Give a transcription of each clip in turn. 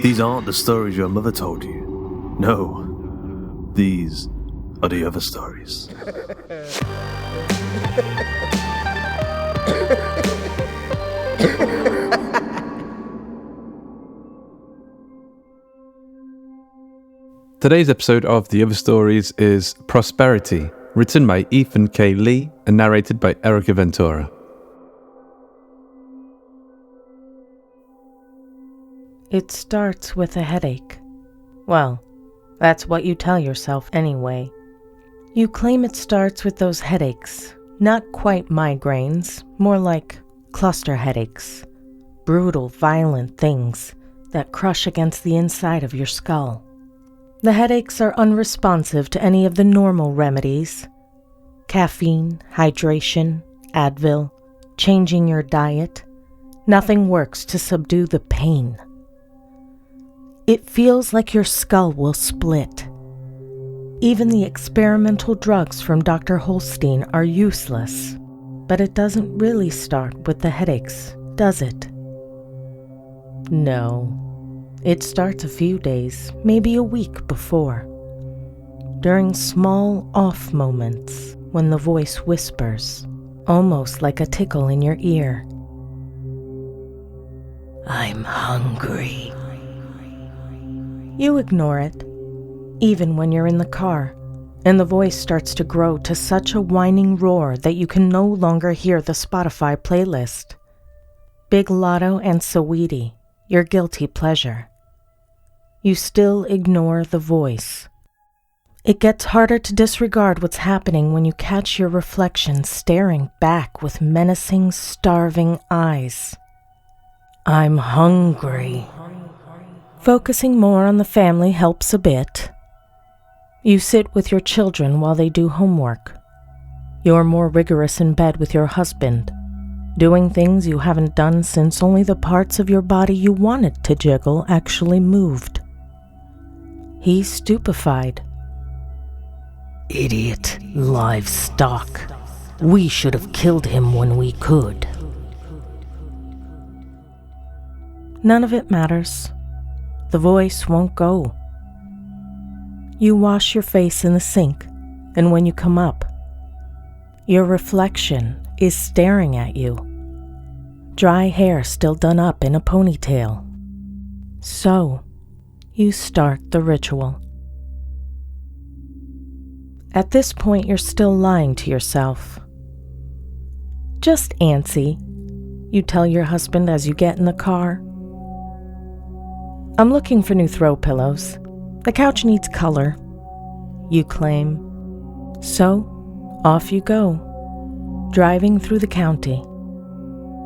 These aren't the stories your mother told you. No, these are the other stories. Today's episode of The Other Stories is Prosperity, written by Ethan K. Lee and narrated by Erica Ventura. It starts with a headache. Well, that's what you tell yourself anyway. You claim it starts with those headaches, not quite migraines, more like cluster headaches. Brutal, violent things that crush against the inside of your skull. The headaches are unresponsive to any of the normal remedies. Caffeine, hydration, Advil, changing your diet. Nothing works to subdue the pain. It feels like your skull will split. Even the experimental drugs from Dr. Holstein are useless. But it doesn't really start with the headaches, does it? No. It starts a few days, maybe a week before. During small off moments when the voice whispers, almost like a tickle in your ear. I'm hungry. You ignore it, even when you're in the car, and the voice starts to grow to such a whining roar that you can no longer hear the Spotify playlist. Big Lotto and Saweetie, your guilty pleasure. You still ignore the voice. It gets harder to disregard what's happening when you catch your reflection staring back with menacing, starving eyes. I'm hungry. Focusing more on the family helps a bit. You sit with your children while they do homework. You're more rigorous in bed with your husband, doing things you haven't done since only the parts of your body you wanted to jiggle actually moved. He's stupefied. Idiot livestock. We should have killed him when we could. None of it matters. The voice won't go. You wash your face in the sink, and when you come up, your reflection is staring at you. Dry hair still done up in a ponytail. So, you start the ritual. At this point, you're still lying to yourself. Just antsy, you tell your husband as you get in the car. I'm looking for new throw pillows. The couch needs color, you claim. So, off you go, driving through the county,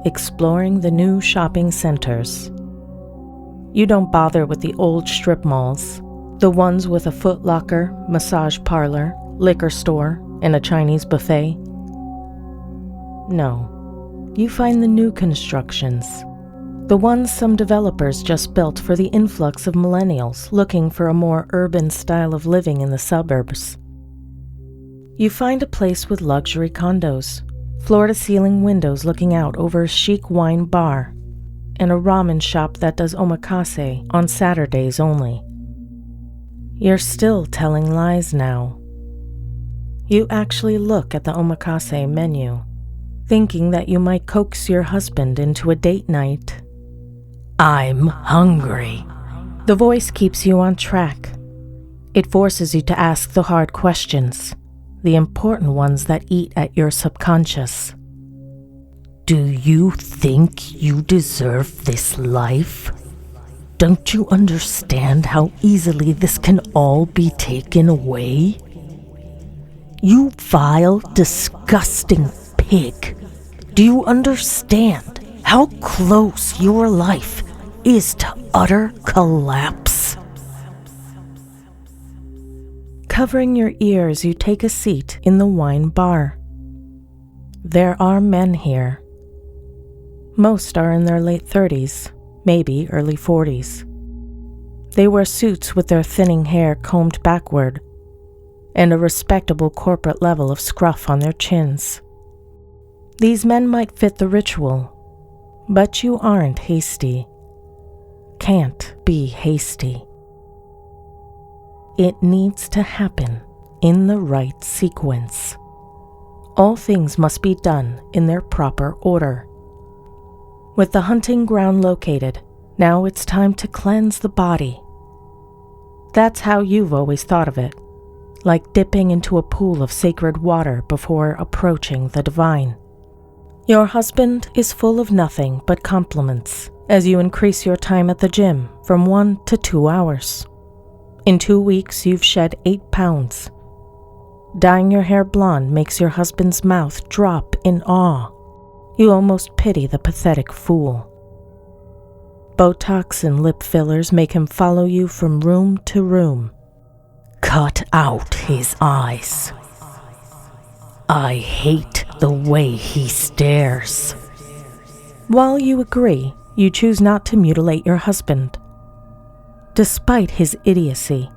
exploring the new shopping centers. You don't bother with the old strip malls, the ones with a Foot Locker, massage parlor, liquor store, and a Chinese buffet. No, you find the new constructions, the ones some developers just built for the influx of millennials looking for a more urban style of living in the suburbs. You find a place with luxury condos, floor-to-ceiling windows looking out over a chic wine bar, and a ramen shop that does omakase on Saturdays only. You're still telling lies now. You actually look at the omakase menu, thinking that you might coax your husband into a date night. I'm hungry. The voice keeps you on track. It forces you to ask the hard questions, the important ones that eat at your subconscious. Do you think you deserve this life? Don't you understand how easily this can all be taken away? You vile, disgusting pig. Do you understand how close your life is to utter collapse? Covering your ears, you take a seat in the wine bar. There are men here. Most are in their late 30s, maybe early 40s. They wear suits with their thinning hair combed backward, and a respectable corporate level of scruff on their chins. These men might fit the ritual, but you aren't hasty. Can't be hasty. It needs to happen in the right sequence. All things must be done in their proper order. With the hunting ground located, now it's time to cleanse the body. That's how you've always thought of it, like dipping into a pool of sacred water before approaching the divine. Your husband is full of nothing but compliments as you increase your time at the gym from 1 to 2 hours. In 2 weeks, you've shed 8 pounds. Dyeing your hair blonde makes your husband's mouth drop in awe. You almost pity the pathetic fool. Botox and lip fillers make him follow you from room to room. Cut out his eyes. I hate the way he stares. While you agree, you choose not to mutilate your husband. Despite his idiocy,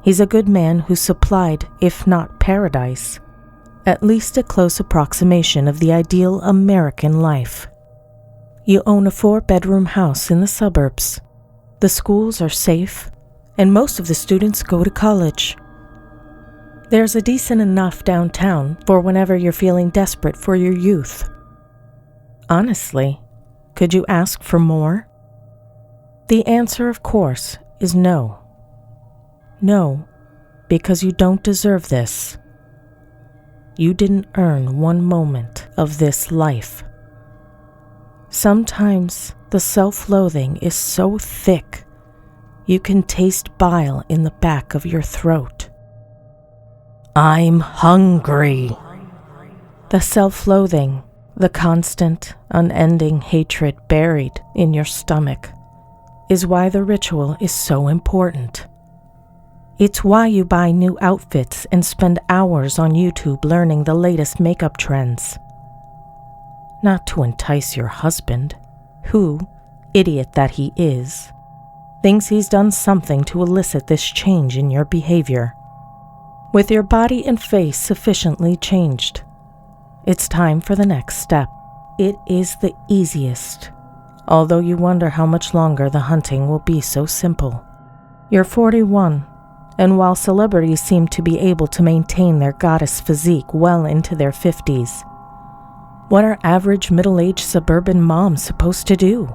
he's a good man who supplied, if not paradise, at least a close approximation of the ideal American life. You own a 4-bedroom house in the suburbs. The schools are safe, and most of the students go to college. There's a decent enough downtown for whenever you're feeling desperate for your youth. Honestly, could you ask for more? The answer, of course, is no. No, because you don't deserve this. You didn't earn one moment of this life. Sometimes the self-loathing is so thick, you can taste bile in the back of your throat. I'm hungry. The self-loathing, the constant, unending hatred buried in your stomach, is why the ritual is so important. It's why you buy new outfits and spend hours on YouTube learning the latest makeup trends. Not to entice your husband, who, idiot that he is, thinks he's done something to elicit this change in your behavior. With your body and face sufficiently changed, it's time for the next step. It is the easiest, although you wonder how much longer the hunting will be so simple. You're 41, and while celebrities seem to be able to maintain their goddess physique well into their 50s, what are average middle-aged suburban moms supposed to do?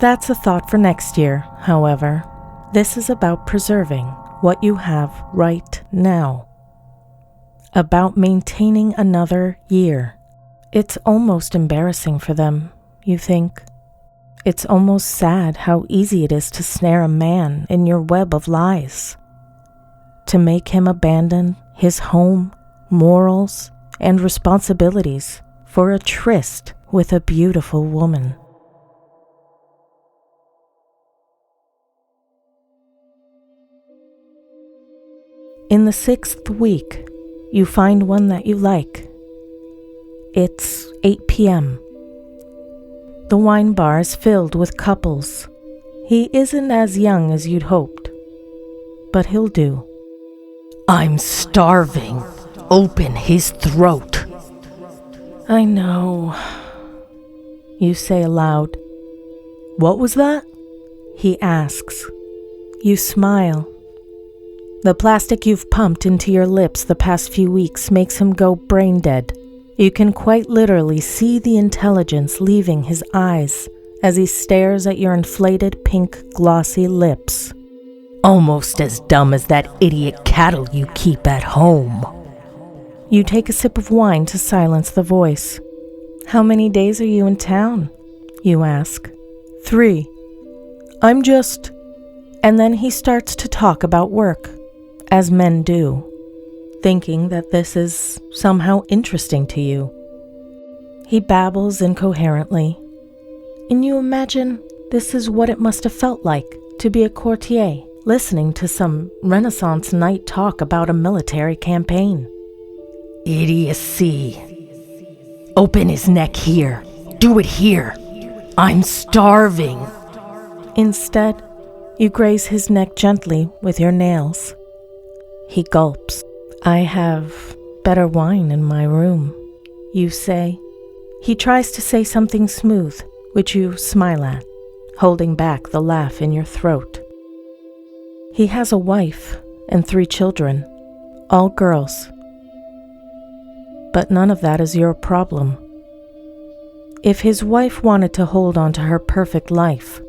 That's a thought for next year, however. This is about preserving what you have right now. About maintaining another year. It's almost embarrassing for them, you think. It's almost sad how easy it is to snare a man in your web of lies. To make him abandon his home, morals, and responsibilities for a tryst with a beautiful woman. In the 6th week, you find one that you like. It's 8 p.m. The wine bar is filled with couples. He isn't as young as you'd hoped, but he'll do. I'm starving. Open his throat. I know, you say aloud. What was that? He asks. You smile. The plastic you've pumped into your lips the past few weeks makes him go brain dead. You can quite literally see the intelligence leaving his eyes as he stares at your inflated pink glossy lips. Almost as dumb as that idiot cattle you keep at home. You take a sip of wine to silence the voice. How many days are you in town? You ask. 3. I'm just... And then he starts to talk about work, as men do, thinking that this is somehow interesting to you. He babbles incoherently, and you imagine this is what it must have felt like to be a courtier, listening to some Renaissance knight talk about a military campaign. Idiocy. Open his neck here. Do it here. I'm starving. Instead, you graze his neck gently with your nails. He gulps. I have better wine in my room, you say. He tries to say something smooth, which you smile at, holding back the laugh in your throat. He has a wife and 3 children, all girls. But none of that is your problem. If his wife wanted to hold on to her perfect life,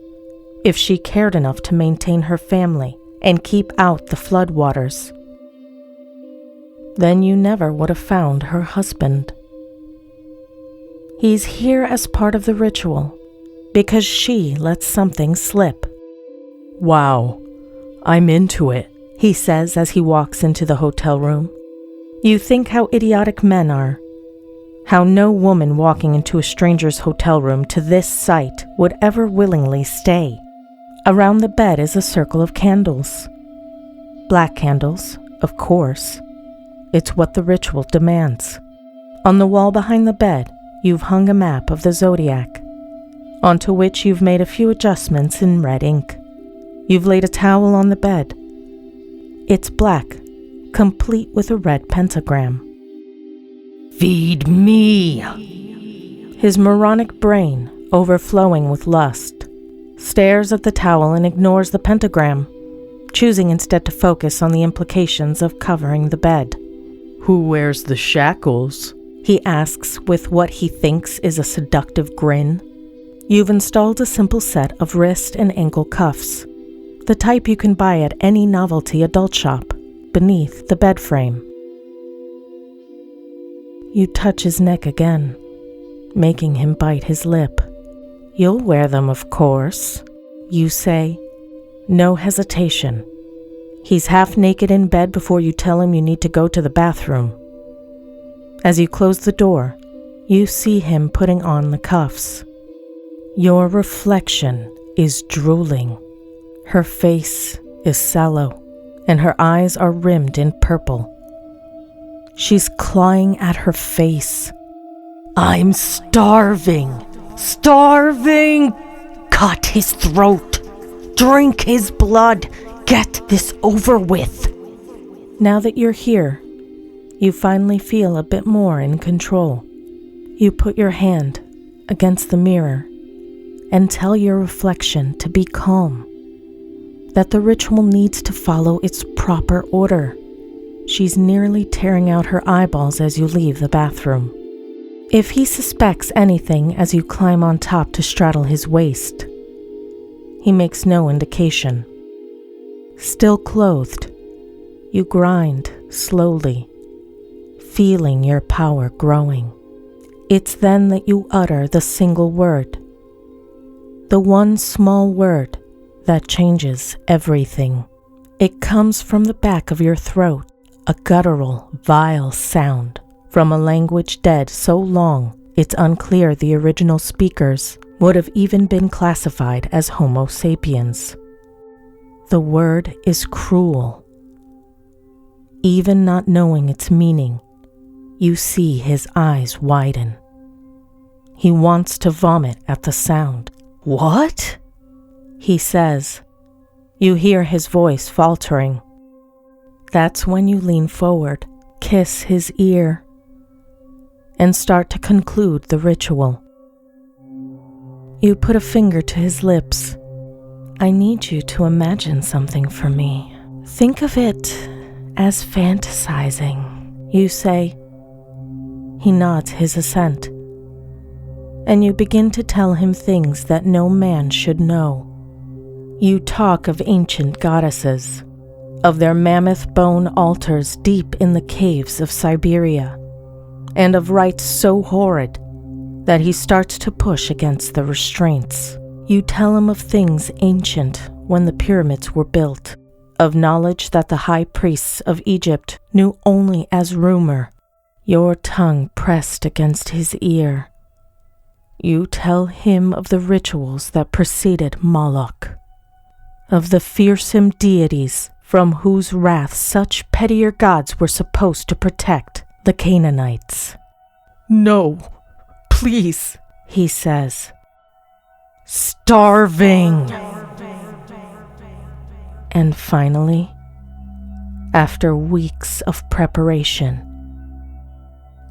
if she cared enough to maintain her family and keep out the floodwaters, then you never would have found her husband. He's here as part of the ritual because she let something slip. "Wow, I'm into it," he says as he walks into the hotel room. You think how idiotic men are. How no woman walking into a stranger's hotel room to this site would ever willingly stay. Around the bed is a circle of candles. Black candles, of course. It's what the ritual demands. On the wall behind the bed, you've hung a map of the zodiac, onto which you've made a few adjustments in red ink. You've laid a towel on the bed. It's black, complete with a red pentagram. "Feed me!" His moronic brain, overflowing with lust, stares at the towel and ignores the pentagram, choosing instead to focus on the implications of covering the bed. "Who wears the shackles?" he asks with what he thinks is a seductive grin. You've installed a simple set of wrist and ankle cuffs, the type you can buy at any novelty adult shop, beneath the bed frame. You touch his neck again, making him bite his lip. "You'll wear them, of course," you say, no hesitation. He's half naked in bed before you tell him you need to go to the bathroom. As you close the door, you see him putting on the cuffs. Your reflection is drooling. Her face is sallow, and her eyes are rimmed in purple. She's clawing at her face. "I'm starving! Starving! Cut his throat! Drink his blood! Get this over with!" Now that you're here, you finally feel a bit more in control. You put your hand against the mirror and tell your reflection to be calm, that the ritual needs to follow its proper order. She's nearly tearing out her eyeballs as you leave the bathroom. If he suspects anything as you climb on top to straddle his waist, he makes no indication. Still clothed, you grind slowly, feeling your power growing. It's then that you utter the single word, the one small word that changes everything. It comes from the back of your throat, a guttural, vile sound from a language dead so long it's unclear the original speakers would have even been classified as Homo sapiens. The word is cruel. Even not knowing its meaning, you see his eyes widen. He wants to vomit at the sound. "What?" he says. You hear his voice faltering. That's when you lean forward, kiss his ear, and start to conclude the ritual. You put a finger to his lips. "I need you to imagine something for me. Think of it as fantasizing," you say. He nods his assent, and you begin to tell him things that no man should know. You talk of ancient goddesses, of their mammoth bone altars deep in the caves of Siberia, and of rites so horrid that he starts to push against the restraints. You tell him of things ancient when the pyramids were built, of knowledge that the high priests of Egypt knew only as rumor. Your tongue pressed against his ear. You tell him of the rituals that preceded Moloch, of the fearsome deities from whose wrath such pettier gods were supposed to protect the Canaanites. "No, please," he says. "Starving." And finally, after weeks of preparation,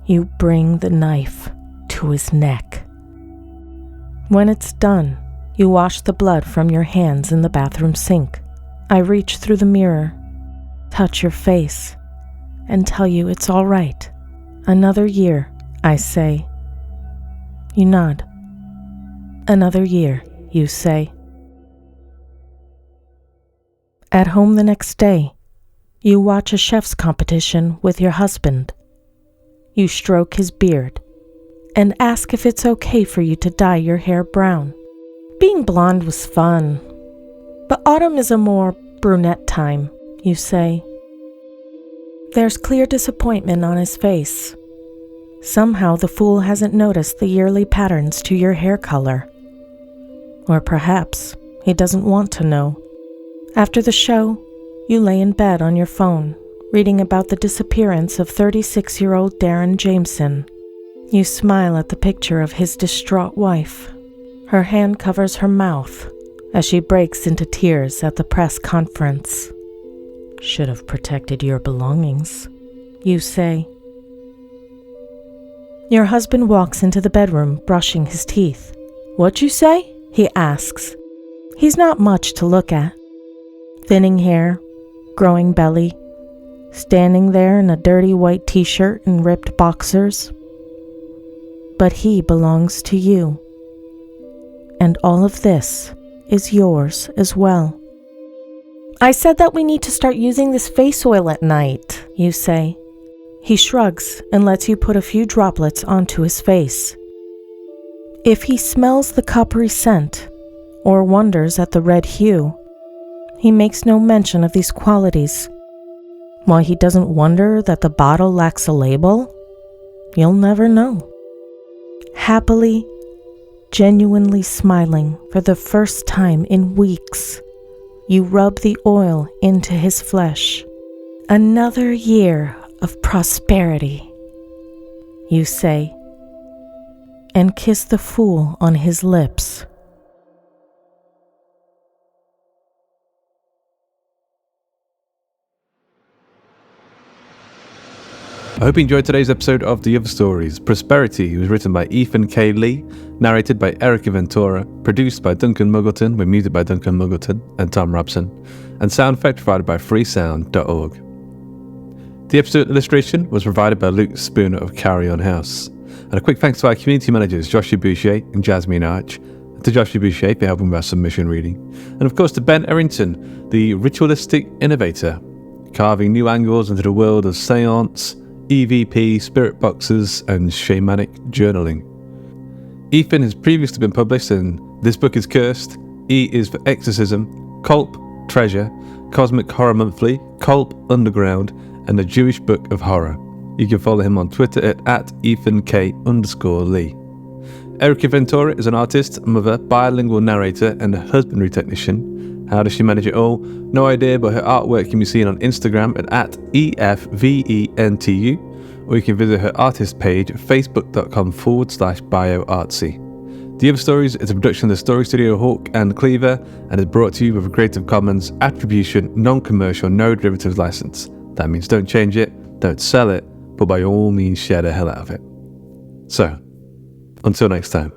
you bring the knife to his neck. When it's done, you wash the blood from your hands in the bathroom sink, I reach through the mirror, touch your face, and tell you it's all right. Another year, I say. You nod. Another year, you say. At home the next day, you watch a chef's competition with your husband. You stroke his beard and ask if it's okay for you to dye your hair brown. Being blonde was fun, but autumn is a more brunette time, you say. There's clear disappointment on his face. Somehow the fool hasn't noticed the yearly patterns to your hair color. Or perhaps he doesn't want to know. After the show, you lay in bed on your phone, reading about the disappearance of 36-year-old Darren Jameson. You smile at the picture of his distraught wife. Her hand covers her mouth as she breaks into tears at the press conference. Should have protected your belongings, you say. Your husband walks into the bedroom, brushing his teeth. What'd you say? He asks. He's not much to look at. Thinning hair, growing belly, standing there in a dirty white t-shirt and ripped boxers. But he belongs to you. And all of this is yours as well. I said that we need to start using this face oil at night, you say. He shrugs and lets you put a few droplets onto his face. If he smells the coppery scent, or wonders at the red hue, he makes no mention of these qualities. While he doesn't wonder that the bottle lacks a label, you'll never know. Happily, genuinely smiling for the first time in weeks, you rub the oil into his flesh. Another year of prosperity, you say, and kiss the fool on his lips. I hope you enjoyed today's episode of The Other Stories. Prosperity was written by Ethan K. Lee, narrated by Erica Ventura, produced by Duncan Muggleton, with music by Duncan Muggleton and Tom Robson, and sound effect provided by freesound.org. The episode illustration was provided by Luke Spooner of Carry On House. And a quick thanks to our community managers, Joshua Boucher and Jasmine Arch, and to Joshua Boucher for helping with our submission reading, and of course to Ben Errington, the Ritualistic Innovator, carving new angles into the world of seance, EVP, spirit boxes, and shamanic journaling. Ethan has previously been published in This Book is Cursed, E is for Exorcism, Culp, Treasure, Cosmic Horror Monthly, Culp, Underground, and the Jewish Book of Horror. You can follow him on Twitter at @EthanK_Lee. Erica Ventura is an artist, mother, bilingual narrator, and a husbandry technician. How does she manage it all? No idea, but her artwork can be seen on Instagram at @EFVENTU, or you can visit her artist page at facebook.com/bioartsy. The Other Stories is a production of the Story Studio Hawk and Cleaver, and is brought to you with a Creative Commons Attribution Non-Commercial No Derivatives license. That means don't change it, don't sell it, but by all means share the hell out of it. So, until next time.